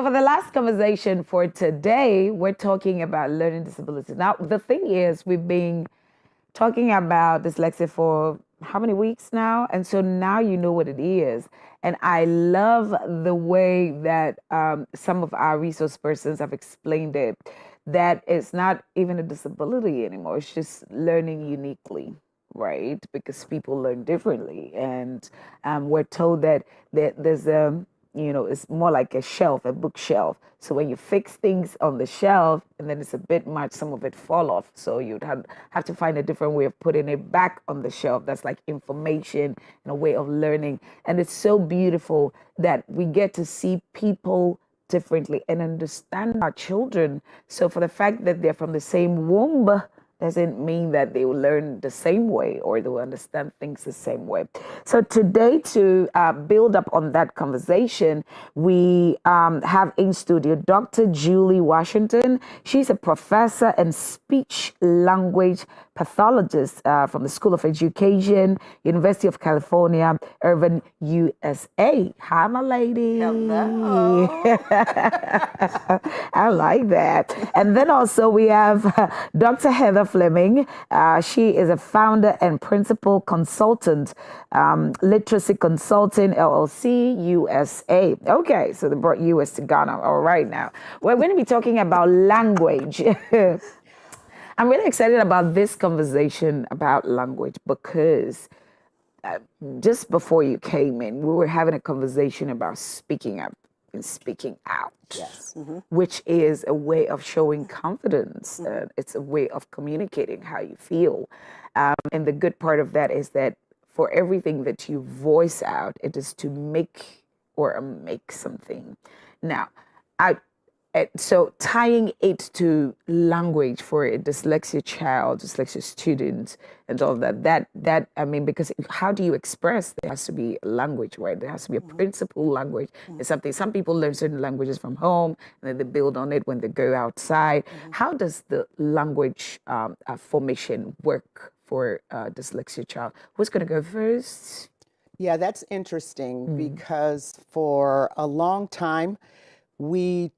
For the last conversation for today, we're talking about learning disabilities. Now, the thing is, we've been talking about dyslexia for how many weeks now? And so now you know what it is. And I love the way that some of our resource persons have explained it, that it's not even a disability anymore. It's just learning uniquely, right? Because people learn differently. And we're told that there's a, it's more like a shelf, a bookshelf. So when you fix things on the shelf and then it's a bit much, some of it fall off. So you'd have to find a different way of putting it back on the shelf. That's like information and a way of learning. And it's so beautiful that we get to see people differently and understand our children. So for the fact that they're from the same womb doesn't mean that they will learn the same way or they will understand things the same way. So today, to build up on that conversation, we have in studio Dr. Julie Washington. She's a professor and speech language pathologist from the School of Education, University of California, Irvine, USA. Hi, my lady. Hello. I like that. And then also we have Dr. Heather Fleming. She is a founder and principal consultant, Literacy Consulting LLC, USA. Okay, so they brought US to Ghana. All right, now we're going to be talking about language. I'm really excited about this conversation about language because just before you came in, we were having a conversation about speaking up and speaking out. Yes. Which is a way of showing confidence. It's a way of communicating how you feel. And the good part of that is that for everything that you voice out, it is to make or make something. Now, so tying it to language for a dyslexia child, dyslexia student, and all that I mean, because how do you express? There has to be language, right? There has to be a principal language. It's something, some people learn certain languages from home and then they build on it when they go outside. How does the language formation work for a dyslexia child? Who's going to go first? Yeah, that's interesting because for a long time, we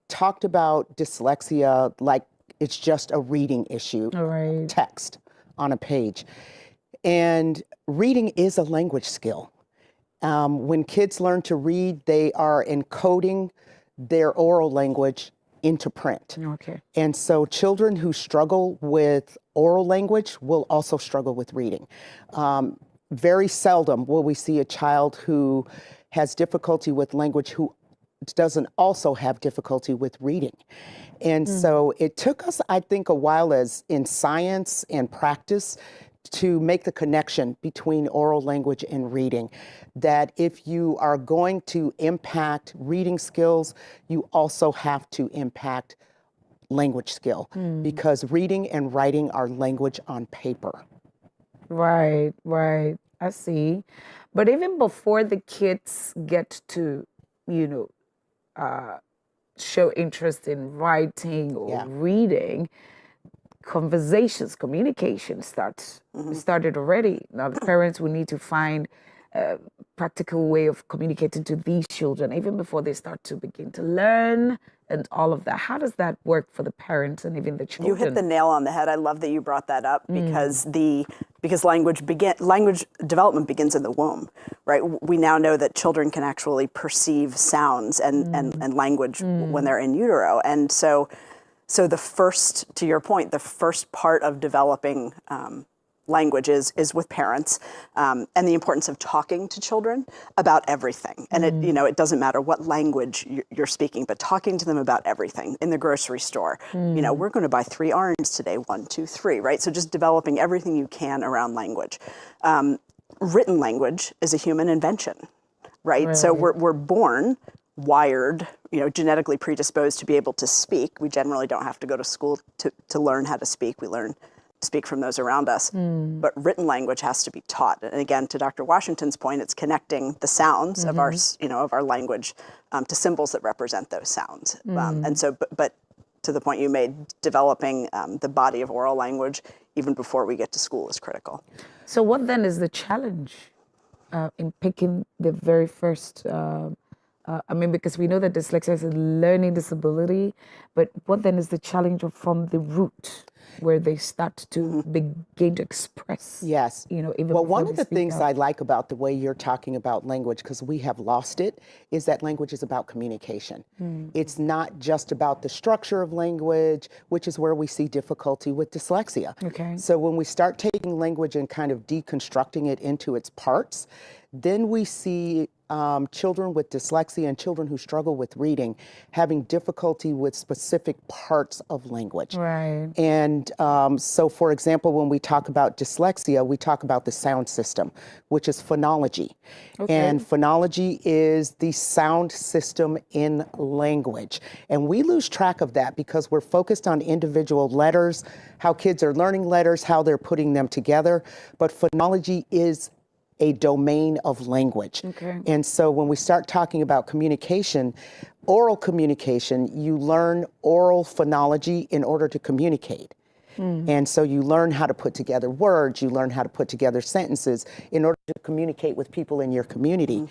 talked about dyslexia like it's just a reading issue, Right. text on a page. And reading is a language skill. When kids learn to read, they are encoding their oral language into print. Okay. And so children who struggle with oral language will also struggle with reading. Very seldom will we see a child who has difficulty with language who doesn't also have difficulty with reading. And so it took us, I think, a while as in science and practice to make the connection between oral language and reading, that if you are going to impact reading skills, you also have to impact language skill, because reading and writing are language on paper. Right, right. I see. But even before the kids get to, show interest in writing or Yeah. reading, conversations, communication started already. Now the parents will need to find a practical way of communicating to these children even before they start to begin to learn and all of that. How does that work for the parents and even the children? You hit the nail on the head. I love that you brought that up because language development begins in the womb, right? We now know that children can actually perceive sounds and language when they're in utero, and so the first, to your point, the first part of developing language is with parents, and the importance of talking to children about everything. And it doesn't matter what language you're speaking, but talking to them about everything in the grocery store. We're going to buy 3 oranges today, 1, 2, 3, right? So just developing everything you can around language. Written language is a human invention, right? So we're born wired, genetically predisposed to be able to speak. We generally don't have to go to school to learn how to speak. We learn to speak from those around us. But written language has to be taught. And again, to Dr. Washington's point, it's connecting the sounds of our language to symbols that represent those sounds. And so, but to the point you made, developing the body of oral language even before we get to school is critical. So what then is the challenge in picking the very first I mean, because we know that dyslexia is a learning disability, but what then is the challenge from the root where they start to begin to express? Yes. Even Well, before one they of the speak things out. I like about the way you're talking about language, because we have lost it, is that language is about communication. It's not just about the structure of language, which is where we see difficulty with dyslexia. Okay. So when we start taking language and kind of deconstructing it into its parts, then we see children with dyslexia and children who struggle with reading having difficulty with specific parts of language. Right. And so, for example, when we talk about dyslexia, we talk about the sound system, which is phonology. And phonology is the sound system in language. And we lose track of that because we're focused on individual letters, how kids are learning letters, how they're putting them together. But phonology is a domain of language. And so when we start talking about communication, oral communication, you learn oral phonology in order to communicate. And so you learn how to put together words, you learn how to put together sentences in order to communicate with people in your community.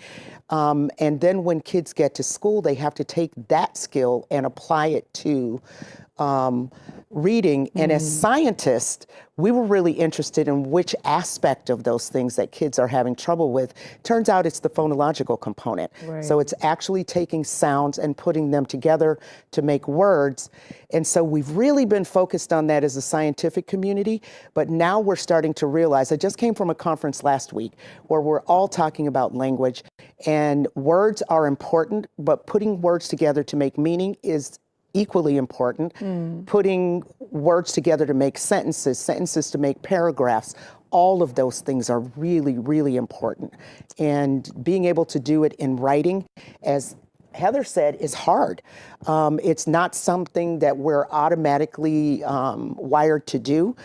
And then when kids get to school, they have to take that skill and apply it to reading. And as scientists, we were really interested in which aspect of those things that kids are having trouble with. Turns out it's the phonological component. So it's actually taking sounds and putting them together to make words. And so we've really been focused on that as a scientific community, but now we're starting to realize, I just came from a conference last week where we're all talking about language, and words are important, but putting words together to make meaning is equally important. Putting words together to make sentences, sentences to make paragraphs, all of those things are really, really important. And being able to do it in writing, as Heather said, is hard. It's not something that we're automatically wired to do.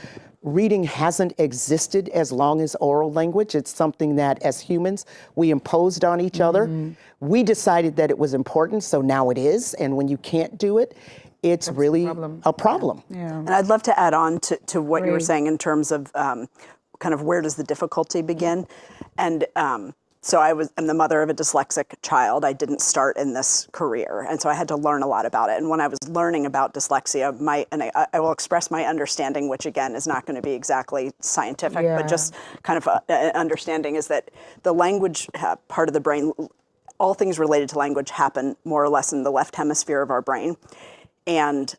Reading hasn't existed as long as oral language. It's something that, as humans, we imposed on each other. We decided that it was important, so now it is. And when you can't do it, it's really a problem. And I'd love to add on to what you were saying in terms of kind of where does the difficulty begin. And so I'm the mother of a dyslexic child. I didn't start in this career, and so I had to learn a lot about it. And when I was learning about dyslexia, I will express my understanding, which again is not going to be exactly scientific, but just kind of understanding is that the language part of the brain, all things related to language happen more or less in the left hemisphere of our brain. And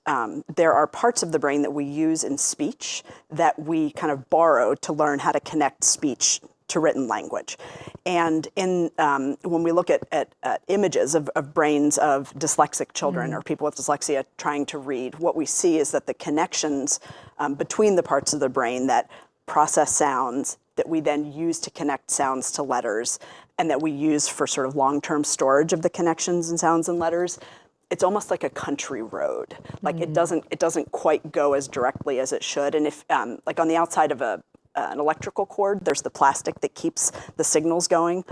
there are parts of the brain that we use in speech that we kind of borrow to learn how to connect speech to written language. And when we look at images of brains of dyslexic children or people with dyslexia trying to read, what we see is that the connections between the parts of the brain that process sounds, that we then use to connect sounds to letters, and that we use for sort of long-term storage of the connections and sounds and letters, it's almost like a country road. Like it doesn't quite go as directly as it should. And if like on the outside of an electrical cord, there's the plastic that keeps the signals going.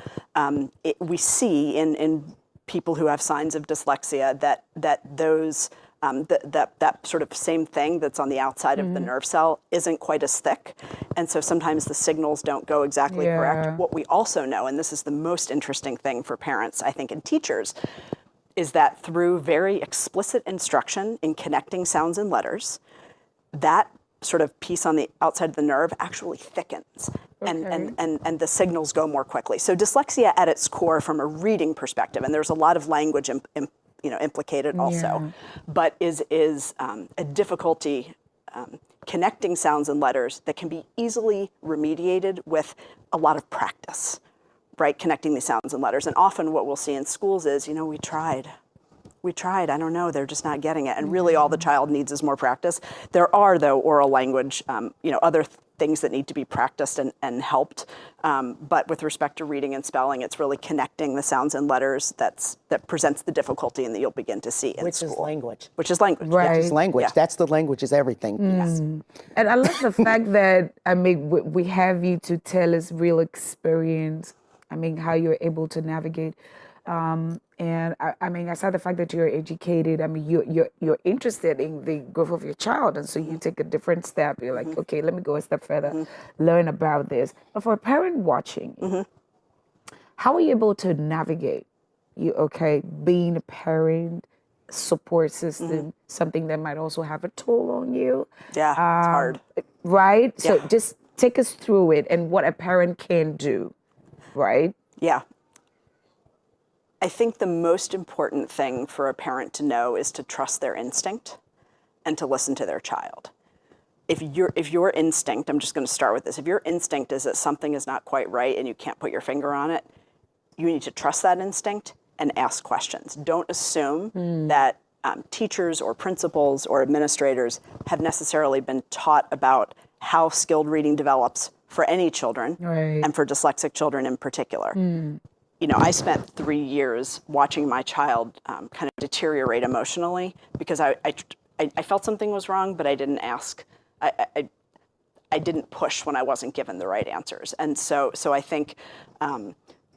We see in people who have signs of dyslexia that those that sort of same thing that's on the outside of the nerve cell isn't quite as thick. And so sometimes the signals don't go exactly correct. What we also know, and this is the most interesting thing for parents, I think, and teachers, is that through very explicit instruction in connecting sounds and letters, that sort of piece on the outside of the nerve actually thickens and the signals go more quickly. So dyslexia at its core from a reading perspective, and there's a lot of language implicated also, but is a difficulty connecting sounds and letters that can be easily remediated with a lot of practice, right? Connecting these sounds and letters. And often what we'll see in schools is, we tried, I don't know, they're just not getting it. And really all the child needs is more practice. There are, though, oral language, other things that need to be practiced and helped. But with respect to reading and spelling, it's really connecting the sounds and letters that presents the difficulty and that you'll begin to see in school. Which is language. Which is language. Right. Which is language. Yeah. That's the language is everything. Yes. And I love the fact that, we have you to tell us real experience, how you're able to navigate. And aside the fact that you're educated, you're interested in the growth of your child. And so you take a different step. You're like, okay, let me go a step further, learn about this. But for a parent watching, how are you able to navigate okay, being a parent, support system, something that might also have a toll on you. Yeah, it's hard. Right? So Yeah. just take us through it and what a parent can do, right? Yeah. I think the most important thing for a parent to know is to trust their instinct and to listen to their child. If your instinct, I'm just going to start with this, if your instinct is that something is not quite right and you can't put your finger on it, you need to trust that instinct and ask questions. Don't assume that teachers or principals or administrators have necessarily been taught about how skilled reading develops for any children, Right. and for dyslexic children in particular. You know, I spent 3 years watching my child kind of deteriorate emotionally because I felt something was wrong, but I didn't ask. I didn't push when I wasn't given the right answers. And so I think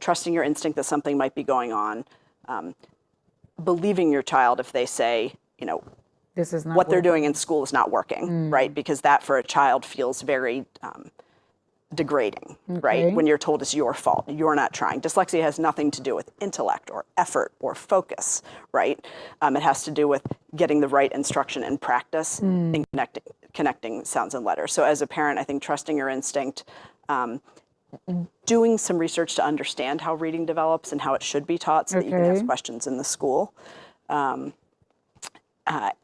trusting your instinct that something might be going on, believing your child if they say, you know, This is not what they're doing in school is not working, right? Because that for a child feels very degrading, right? When you're told it's your fault, you're not trying. Dyslexia has nothing to do with intellect or effort or focus, right? It has to do with getting the right instruction and practice and connecting sounds and letters. So as a parent, I think trusting your instinct, doing some research to understand how reading develops and how it should be taught so that you can ask questions in the school.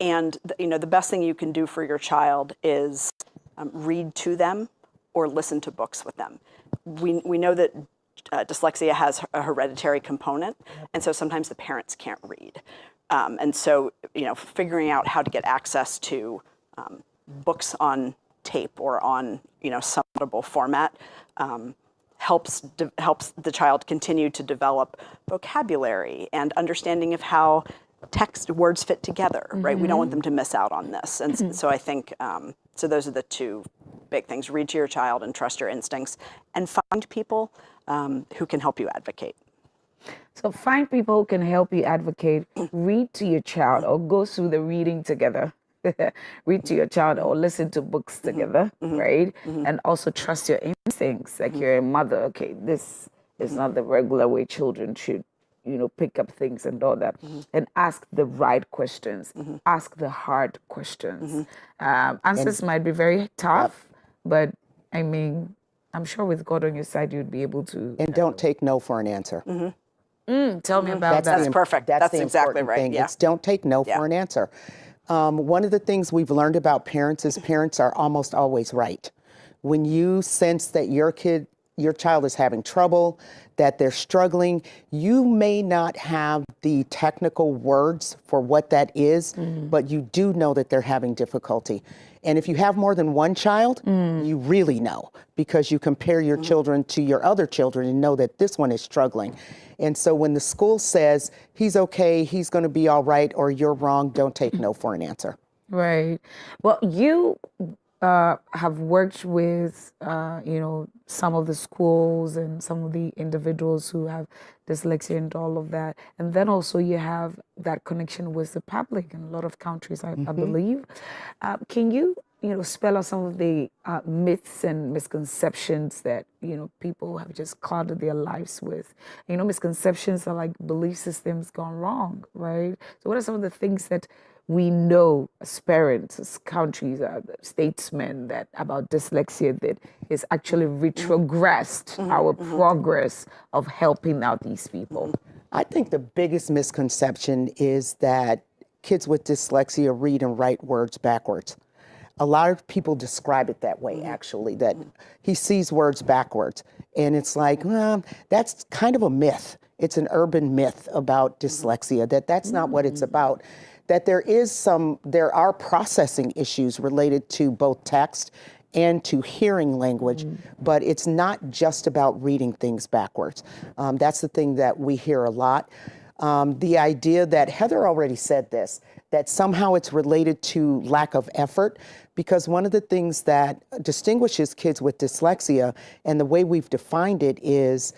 And you know, the best thing you can do for your child is read to them or listen to books with them. We know that dyslexia has a hereditary component, and so sometimes the parents can't read. And so, you know, figuring out how to get access to books on tape or on, you know, some notable format helps the child continue to develop vocabulary and understanding of how text words fit together, right? We don't want them to miss out on this. And so I think, so those are the two big things. Read to your child and trust your instincts, and find people who can help you advocate. So find people who can help you advocate, read to your child or go through the reading together. Read to your child or listen to books together, right? And also trust your instincts, like you're a mother. Okay, this is not the regular way children should, you know, pick up things and all that. And ask the right questions. Ask the hard questions. Answers might be very tough, but I mean, I'm sure with God on your side, you'd be able to. And don't take no for an answer. Tell me about that. That's perfect. That's the exactly important right, thing. yeah. It's don't take no for an answer. One of the things we've learned about parents is parents are almost always right. When you sense that your child is having trouble, that they're struggling, you may not have the technical words for what that is, but you do know that they're having difficulty. And if you have more than one child, you really know, because you compare your children to your other children and know that this one is struggling. And so when the school says, he's okay, he's going to be all right, or you're wrong, don't take no for an answer. Right. Well, you have worked with, you know, some of the schools and some of the individuals who have dyslexia and all of that. And then also you have that connection with the public in a lot of countries, I believe. Can you, you know, spell out some of the myths and misconceptions that, you know, people have just clouded their lives with? You know, misconceptions are like belief systems gone wrong, right? So what are some of the things that we know as parents, as countries, statesmen, that about dyslexia that is actually retrogressed our progress of helping out these people? I think the biggest misconception is that kids with dyslexia read and write words backwards. A lot of people describe it that way, actually, that he sees words backwards. And it's like, well, that's kind of a myth. It's an urban myth about dyslexia, that's not what it's about. That there are processing issues related to both text and to hearing language, but it's not just about reading things backwards. That's the thing that we hear a lot. The idea that Heather already said this, that somehow it's related to lack of effort, because one of the things that distinguishes kids with dyslexia and the way we've defined it is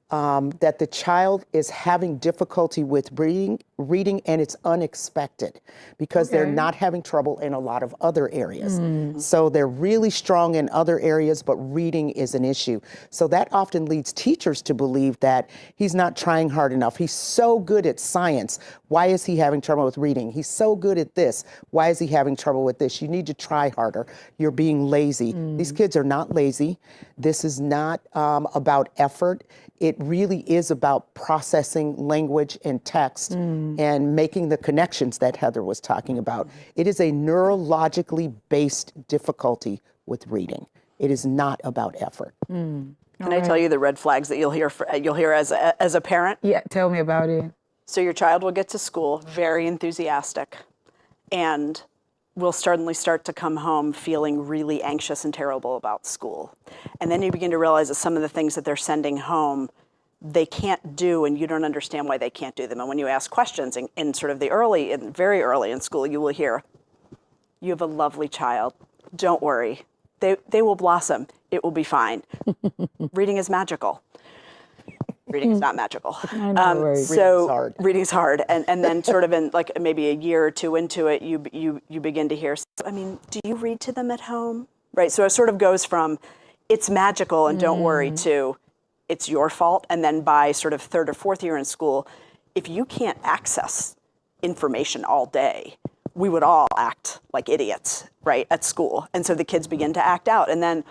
that the child is having difficulty with reading reading, and it's unexpected because they're not having trouble in a lot of other areas. So they're really strong in other areas, but reading is an issue. So that often leads teachers to believe that he's not trying hard enough. He's so good at science. Why is he having trouble with reading? He's so good at this. Why is he having trouble with this? You need to try harder. You're being lazy. These kids are not lazy. This is not about effort. It really is about processing language and text and making the connections that Heather was talking about. It is a neurologically based difficulty with reading. It is not about effort. Can I tell you the red flags that you'll hear as a parent? Yeah, tell me about it. So your child will get to school very enthusiastic, and will suddenly start to come home feeling really anxious and terrible about school. And then you begin to realize that some of the things that they're sending home, they can't do, and you don't understand why they can't do them. And when you ask questions in sort of very early in school, you will hear, "You have a lovely child. Don't worry. They will blossom. It will be fine." Reading is magical. Reading is not magical. I know, right. So reading's hard. And then sort of in like maybe a year or two into it, you begin to hear, I mean, do you read to them at home? Right. So it sort of goes from it's magical and don't worry to it's your fault. And then by sort of third or fourth year in school, if you can't access information all day, we would all act like idiots, right, at school. And so the kids begin to act out. And then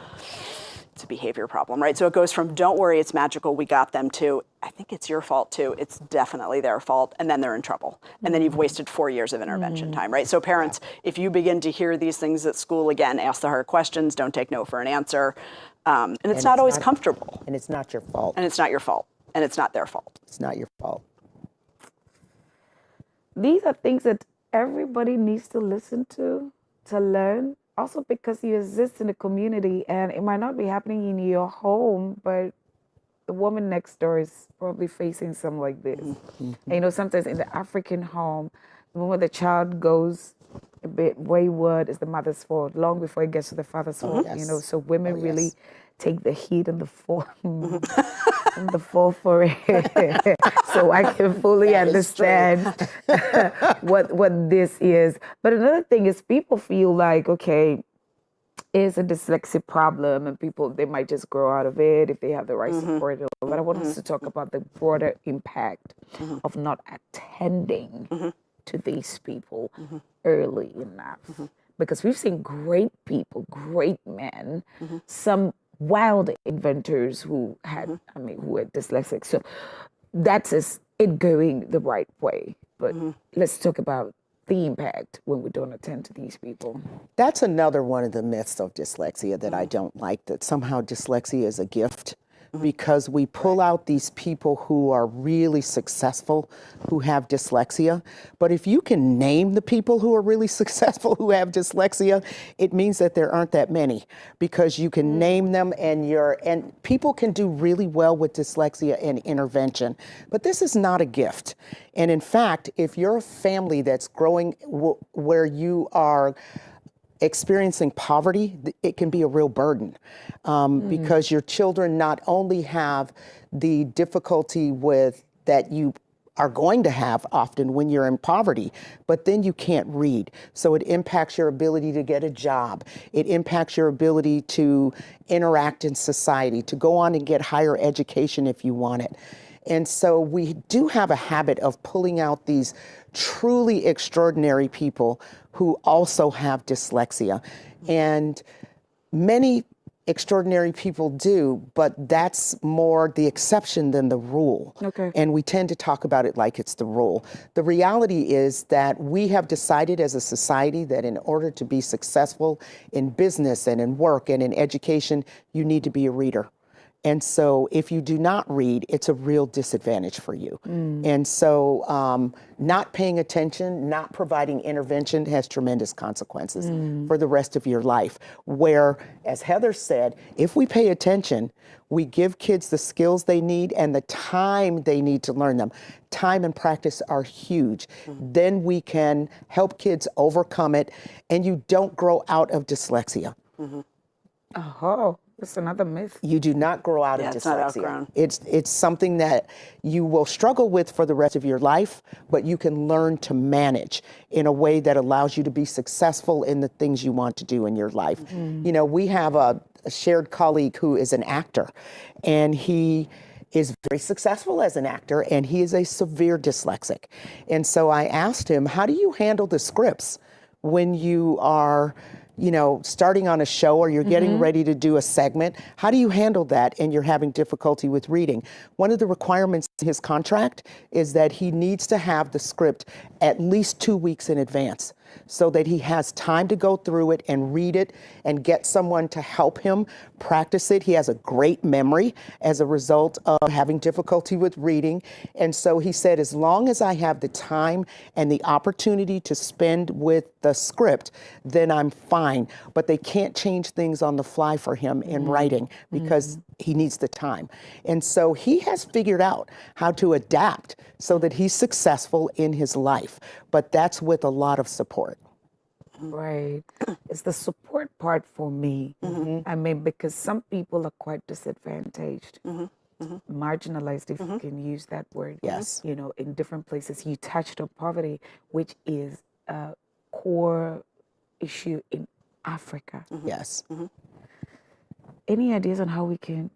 it's a behavior problem, right? So it goes from don't worry, it's magical, we got them, to I think it's your fault too, it's definitely their fault, and then they're in trouble. And then you've wasted 4 years of intervention time, right? So parents, if you begin to hear these things at school, again, ask the hard questions, don't take no for an answer. And it's not always comfortable. And it's not your fault. And it's not your fault. And it's not their fault. It's not your fault. These are things that everybody needs to listen to learn. Also because you exist in the community, and it might not be happening in your home, but the woman next door is probably facing something like this. And, you know, sometimes in the African home, the moment the child goes a bit wayward, it's the mother's fault, long before it gets to the father's fault. You know, so women really take the heat and the fall, and the fall for it. So I can fully understand what this is. But another thing is people feel like, okay, it's a dyslexia problem, and people, they might just grow out of it if they have the right support. But I want us to talk about the broader impact of not attending to these people early enough. Because we've seen great people, great men, some wild inventors who had, who were dyslexic. So that's it going the right way. But let's talk about the impact when we don't attend to these people. That's another one of the myths of dyslexia that I don't like, that somehow dyslexia is a gift, because we pull out these people who are really successful who have dyslexia. But if you can name the people who are really successful who have dyslexia, it means that there aren't that many, because you can name them, and people can do really well with dyslexia and intervention. But this is not a gift. And in fact, if you're a family that's growing where you are experiencing poverty, it can be a real burden, because your children not only have the difficulty with that you are going to have often when you're in poverty, but then you can't read. So it impacts your ability to get a job. It impacts your ability to interact in society, to go on and get higher education if you want it. And so we do have a habit of pulling out these truly extraordinary people who also have dyslexia. And many extraordinary people do, but that's more the exception than the rule. Okay. And we tend to talk about it like it's the rule. The reality is that we have decided as a society that in order to be successful in business and in work and in education, you need to be a reader. And so if you do not read, it's a real disadvantage for you. And so not paying attention, not providing intervention has tremendous consequences for the rest of your life. Where, as Heather said, if we pay attention, we give kids the skills they need and the time they need to learn them. Time and practice are huge. Then we can help kids overcome it, and you don't grow out of dyslexia. Oh, It's another myth. You do not grow out of it's not dyslexia. outgrown. It's something that you will struggle with for the rest of your life, but you can learn to manage in a way that allows you to be successful in the things you want to do in your life. You know, we have a shared colleague who is an actor, and he is very successful as an actor, and he is a severe dyslexic. And so I asked him, how do you handle the scripts when you are, you know, starting on a show or you're getting ready to do a segment? How do you handle that and you're having difficulty with reading? One of the requirements in his contract is that he needs to have the script at least 2 weeks in advance so that he has time to go through it and read it and get someone to help him practice it. He has a great memory as a result of having difficulty with reading. And so he said, as long as I have the time and the opportunity to spend with the script, then I'm fine. But they can't change things on the fly for him in writing because he needs the time. And so he has figured out how to adapt so that he's successful in his life. But that's with a lot of support. Right. It's the support part for me. I mean, because some people are quite disadvantaged, marginalized, if you can use that word. Yes. You know, in different places. You touched on poverty, which is a core issue in Africa. Yes. Any ideas on how we can,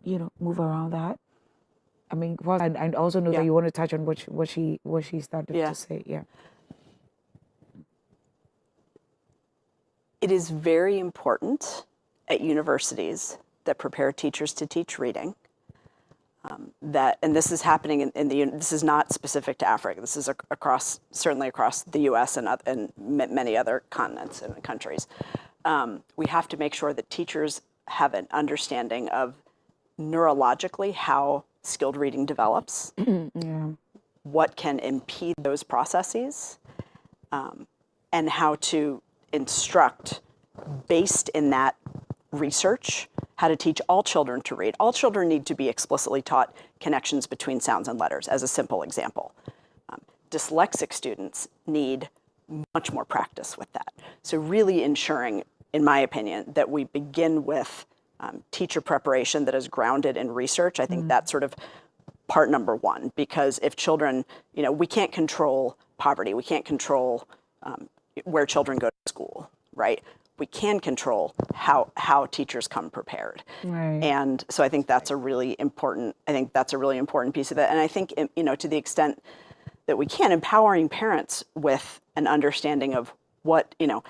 you know, move around that? I mean, I also know that you want to touch on what she started to say. Yeah. It is very important at universities that prepare teachers to teach reading. And this is happening this is not specific to Africa. This is certainly across the U.S. and many other continents and countries. We have to make sure that teachers have an understanding of neurologically how skilled reading develops, what can impede those processes, and how to instruct based in that research, how to teach all children to read. All children need to be explicitly taught connections between sounds and letters, as a simple example. Dyslexic students need much more practice with that. So really ensuring, in my opinion, that we begin with teacher preparation that is grounded in research. I think that's sort of part number one, because if children, you know, we can't control poverty, we can't control where children go to school, right? We can control how teachers come prepared. Right. And so I think that's a really important piece of it. And I think, you know, to the extent that we can, empowering parents with an understanding of what, you know,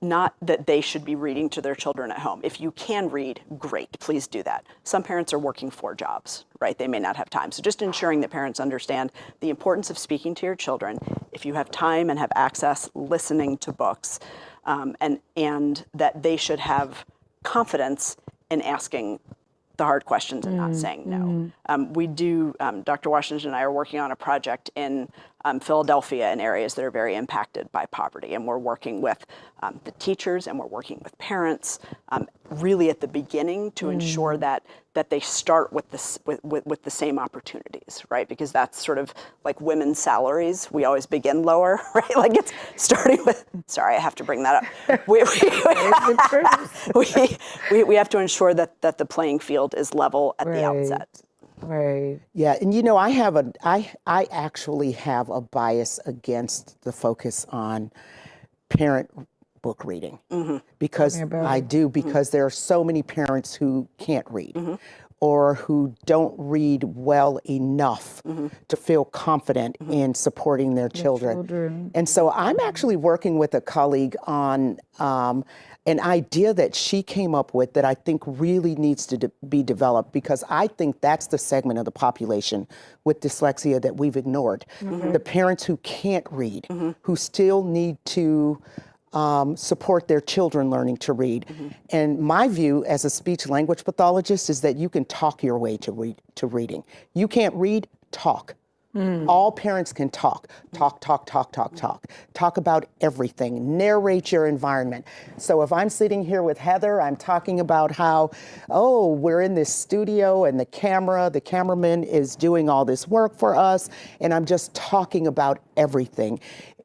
not that they should be reading to their children at home. If you can read, great, please do that. Some parents are working 4 jobs, right? They may not have time. So just ensuring that parents understand the importance of speaking to your children. If you have time and have access, listening to books, and that they should have confidence in asking the hard questions and not saying no. We do, Dr. Washington and I are working on a project in Philadelphia in areas that are very impacted by poverty. And we're working with the teachers and we're working with parents really at the beginning to ensure that they start with the same opportunities, right? Because that's sort of like women's salaries. We always begin lower, right? Like it's starting with, sorry, I have to bring that up. We have to ensure that the playing field is level at the outset. Right. Yeah, and you know, I actually have a bias against the focus on parent book reading because because there are so many parents who can't read or who don't read well enough to feel confident in supporting their children. And so I'm actually working with a colleague on an idea that she came up with that I think really needs to be developed, because I think that's the segment of the population with dyslexia that we've ignored. The parents who can't read, who still need to support their children learning to read. And my view as a speech language pathologist is that you can talk your way to reading. You can't read, talk. All parents can talk. Talk about everything. Narrate your environment. So if I'm sitting here with Heather, I'm talking about how, we're in this studio and the cameraman is doing all this work for us, and I'm just talking about everything.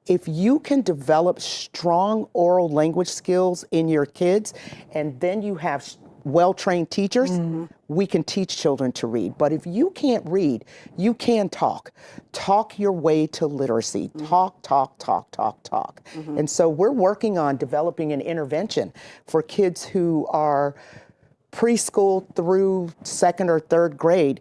If you can develop strong oral language skills in your kids, and then you have well-trained teachers, we can teach children to read. But if you can't read, you can talk. Talk your way to literacy. Talk, talk, talk, talk, talk. And so we're working on developing an intervention for kids who are preschool through second or third grade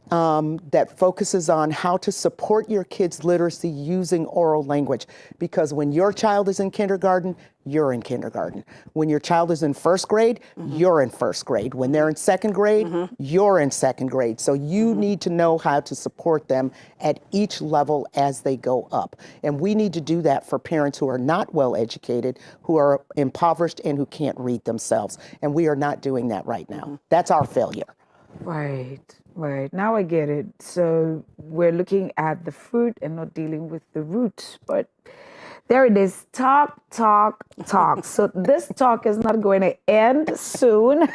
that focuses on how to support your kids' literacy using oral language. Because when your child is in kindergarten, you're in kindergarten. When your child is in first grade, you're in first grade. When they're in second grade, you're in second grade. So you need to know how to support them at each level as they go up. And we need to do that for parents who are not well educated, who are impoverished, and who can't read themselves. And we are not doing that right now. That's our failure. Right, right. Now I get it. So we're looking at the fruit and not dealing with the root. But there it is. Talk, talk, talk. So this talk is not going to end soon.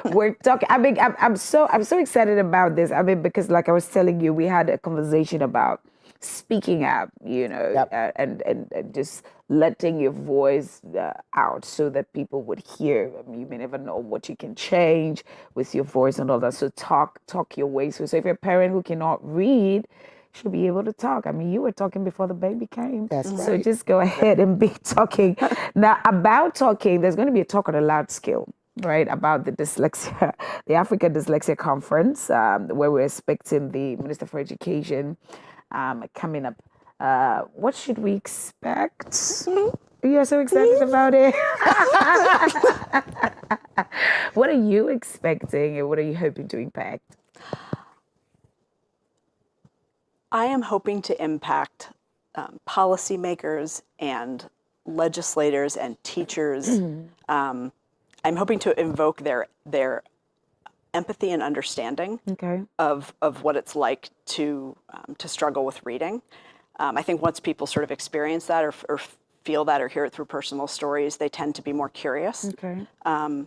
We're talking. I mean, I'm so excited about this. I mean, because like I was telling you, we had a conversation about speaking up, you know, and just letting your voice out so that people would hear. I mean, you may never know what you can change with your voice and all that. So talk your way. So if you're a parent who cannot read, should be able to talk. I mean, you were talking before the baby came. That's So right. just go ahead and be talking. Now, about talking, there's going to be a talk on a loud scale, right, about the dyslexia, the Africa Dyslexia Conference, where we're expecting the Minister for Education coming up. What should we expect? You're so excited about it. What are you expecting and what are you hoping to impact? I am hoping to impact policymakers and legislators and teachers. I'm hoping to invoke their empathy and understanding Okay. of what it's like to struggle with reading. I think once people sort of experience that or feel that or hear it through personal stories, they tend to be more curious. Okay. I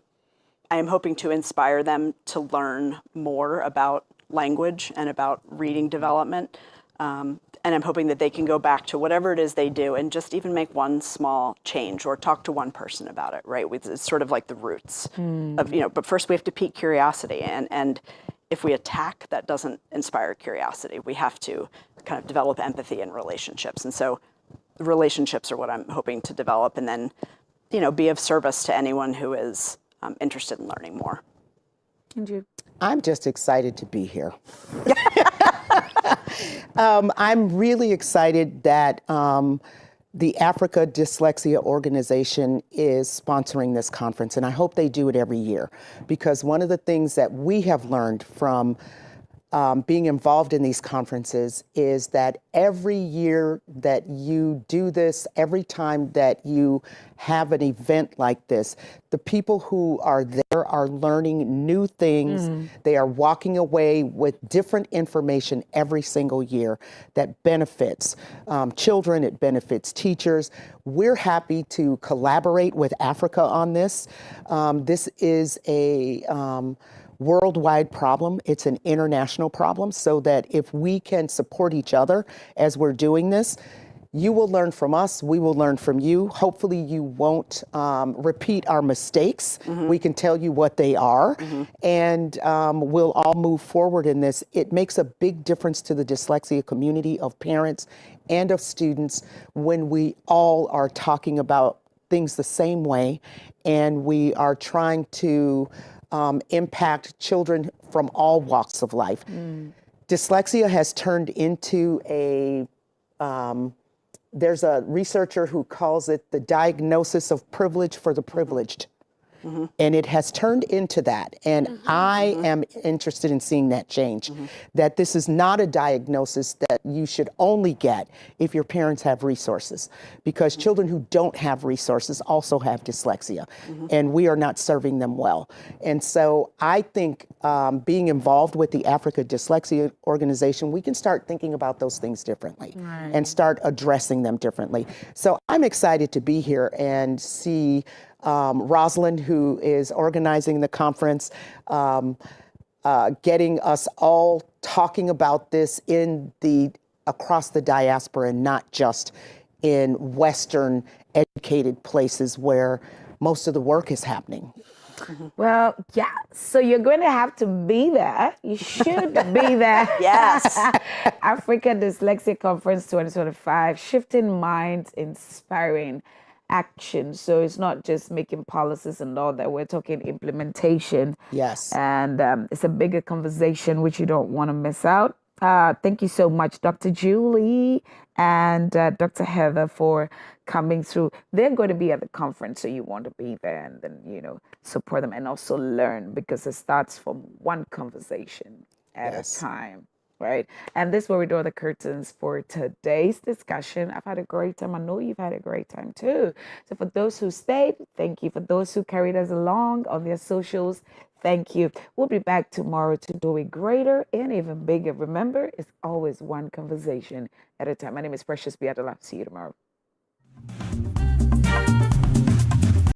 am hoping to inspire them to learn more about language and about reading development. And I'm hoping that they can go back to whatever it is they do and just even make one small change or talk to one person about it, right? It's sort of like the roots of, but first we have to pique curiosity. And if we attack, that doesn't inspire curiosity. We have to kind of develop empathy in relationships. And so the relationships are what I'm hoping to develop and then, be of service to anyone who is interested in learning more. And you? I'm just excited to be here. I'm really excited that the Africa Dyslexia Organization is sponsoring this conference, and I hope they do it every year, because one of the things that we have learned from being involved in these conferences is that every year that you do this, every time that you have an event like this, the people who are there are learning new things. They are walking away with different information every single year that benefits children, it benefits teachers. We're happy to collaborate with Africa on this. This is a worldwide problem. It's an international problem, so that if we can support each other as we're doing this, you will learn from us, we will learn from you. Hopefully you won't repeat our mistakes. We can tell you what they are, and we'll all move forward in this. It makes a big difference to the dyslexia community of parents and of students when we all are talking about things the same way, and we are trying to impact children from all walks of life. Dyslexia has turned into there's a researcher who calls it the diagnosis of privilege for the privileged. And it has turned into that. And I am interested in seeing that change, that this is not a diagnosis that you should only get if your parents have resources, because children who don't have resources also have dyslexia, and we are not serving them well. And so I think being involved with the Africa Dyslexia Organization, we can start thinking about those things differently and start addressing them differently. So I'm excited to be here and see Rosalind, who is organizing the conference, getting us all talking about this across the diaspora and not just in Western educated places where most of the work is happening. Well, yeah. So you're going to have to be there. You should be there. Yes. Africa Dyslexia Conference 2025, shifting minds, inspiring action. So it's not just making policies and all that. We're talking implementation. Yes. And it's a bigger conversation, which you don't want to miss out. Thank you so much, Dr. Julie and Dr. Heather, for coming through. They're going to be at the conference, so you want to be there and then, support them and also learn, because it starts from one conversation at a time, right? And this is where we draw the curtains for today's discussion. I've had a great time. I know you've had a great time too. So for those who stayed, thank you. For those who carried us along on their socials, thank you. We'll be back tomorrow to do it greater and even bigger. Remember, it's always one conversation at a time. My name is Precious Biadola. See you tomorrow.